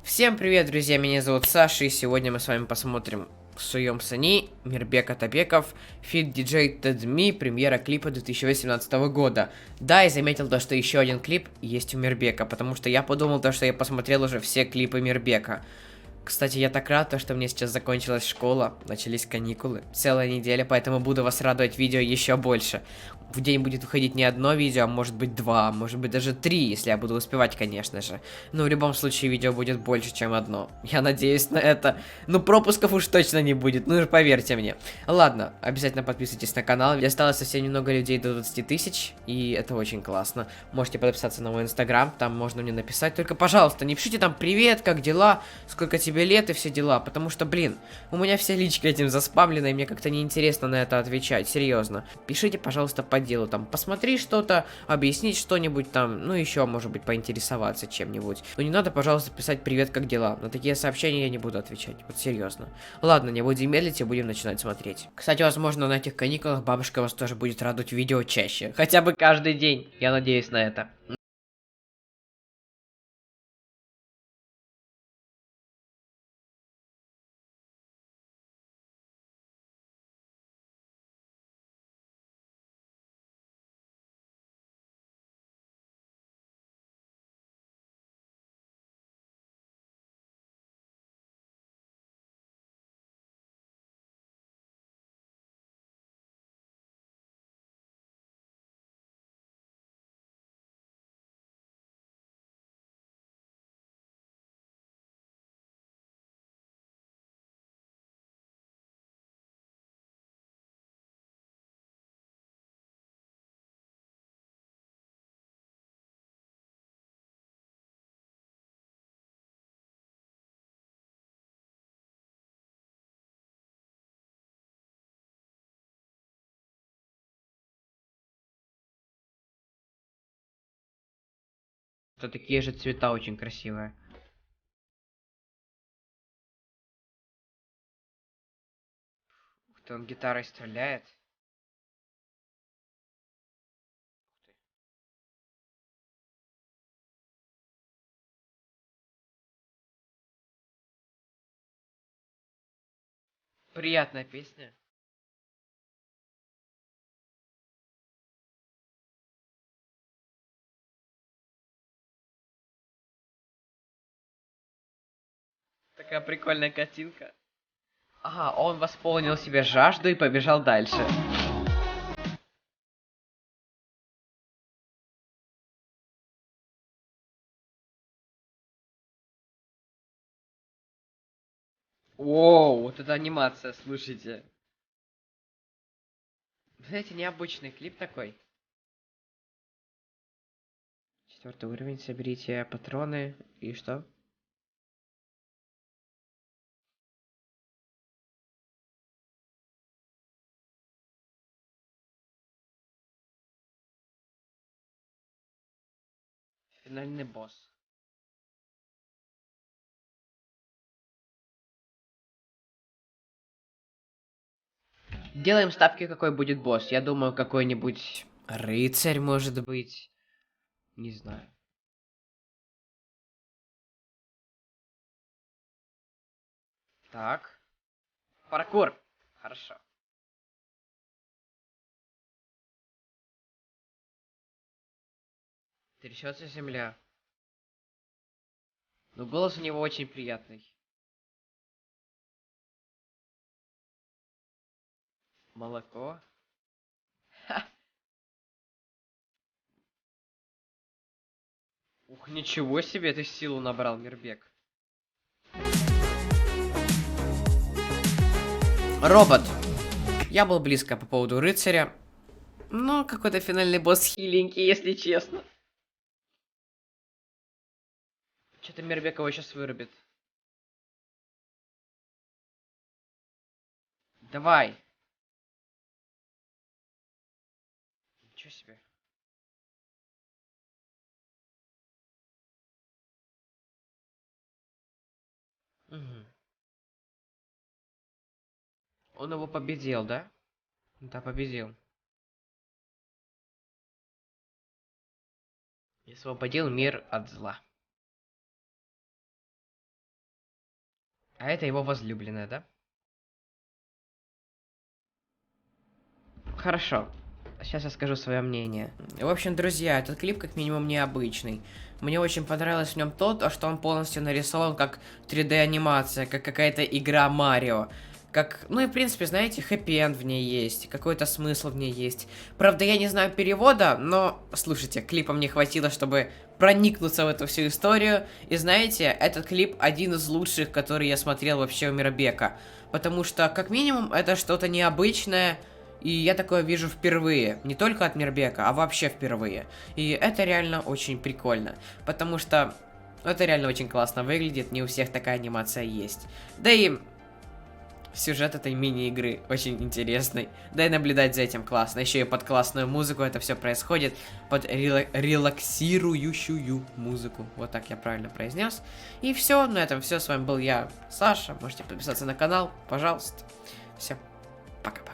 Всем привет, друзья, меня зовут Саша, и сегодня мы с вами посмотрим Суем Сани, Мирбек Атабеков, Фит Диджей Тедми, премьера клипа 2018 года. Да, и заметил то, что еще один клип есть у Мирбека, потому что я подумал то, что я посмотрел уже все клипы Мирбека. Кстати, я так рад, что мне сейчас закончилась школа, начались каникулы, целая неделя, поэтому буду вас радовать видео еще больше. В день будет выходить не одно видео, а может быть два, может быть даже три, если я буду успевать, конечно же. Но в любом случае видео будет больше, чем одно. Я надеюсь на это. Ну, пропусков уж точно не будет, ну поверьте мне. Ладно, обязательно подписывайтесь на канал, ведь осталось совсем немного людей до 20 тысяч, и это очень классно. Можете подписаться на мой инстаграм, там можно мне написать, только, пожалуйста, не пишите там «Привет, как дела?», «Сколько тебе лет?» и все дела, потому что, блин, у меня вся личка этим заспамлена, и мне как-то неинтересно на это отвечать, серьезно. Пишите, пожалуйста, по делу, там, посмотри что-то, объяснить что-нибудь там, ну, еще, может быть, поинтересоваться чем-нибудь. Но не надо, пожалуйста, писать «Привет, как дела?», на такие сообщения я не буду отвечать, вот серьезно. Ладно, не будем медлить и будем начинать смотреть. Кстати, возможно, на этих каникулах бабушка вас тоже будет радовать видео чаще, хотя бы каждый день, я надеюсь на это. Это такие же цвета очень красивые. Кто он гитарой стреляет? Приятная песня. Такая прикольная картинка. Ага, он восполнил себе жажду и побежал дальше. Воу, вот это анимация, слушайте. Знаете, необычный клип такой. 4-й уровень, соберите патроны и что? Финальный босс. Делаем ставки, какой будет босс. Я думаю, какой-нибудь рыцарь, может быть. Не знаю. Так. Паркур. Хорошо. Трясется земля. Но голос у него очень приятный. Молоко. Ха. Ух, ничего себе, ты силу набрал, Мирбек. Робот. Я был близко по поводу рыцаря. Но какой-то финальный босс хиленький, если честно. Что-то Мирбек его сейчас вырубит. Давай. Ничего себе. Мгм. Он его победил, да? Да, победил. И освободил мир от зла. А это его возлюбленная, да? Хорошо. Сейчас я скажу свое мнение. В общем, друзья, этот клип как минимум необычный. Мне очень понравилось в нем то, что он полностью нарисован как 3D-анимация, как какая-то игра Марио. Как, ну и в принципе, знаете, хэппи-энд в ней есть, какой-то смысл в ней есть. Правда, я не знаю перевода, но, слушайте, клипа мне хватило, чтобы проникнуться в эту всю историю. И знаете, этот клип один из лучших, который я смотрел вообще у Мирбека. Потому что, как минимум, это что-то необычное. И я такое вижу впервые. Не только от Мирбека, а вообще впервые. И это реально очень прикольно. Потому что это реально очень классно выглядит. Не у всех такая анимация есть. Да и сюжет этой мини-игры очень интересный. Да и наблюдать за этим классно. Еще и под классную музыку это все происходит. Под релаксирующую музыку. Вот так я правильно произнес. И все, на этом все. С вами был я, Саша. Можете подписаться на канал, пожалуйста. Все, пока-пока.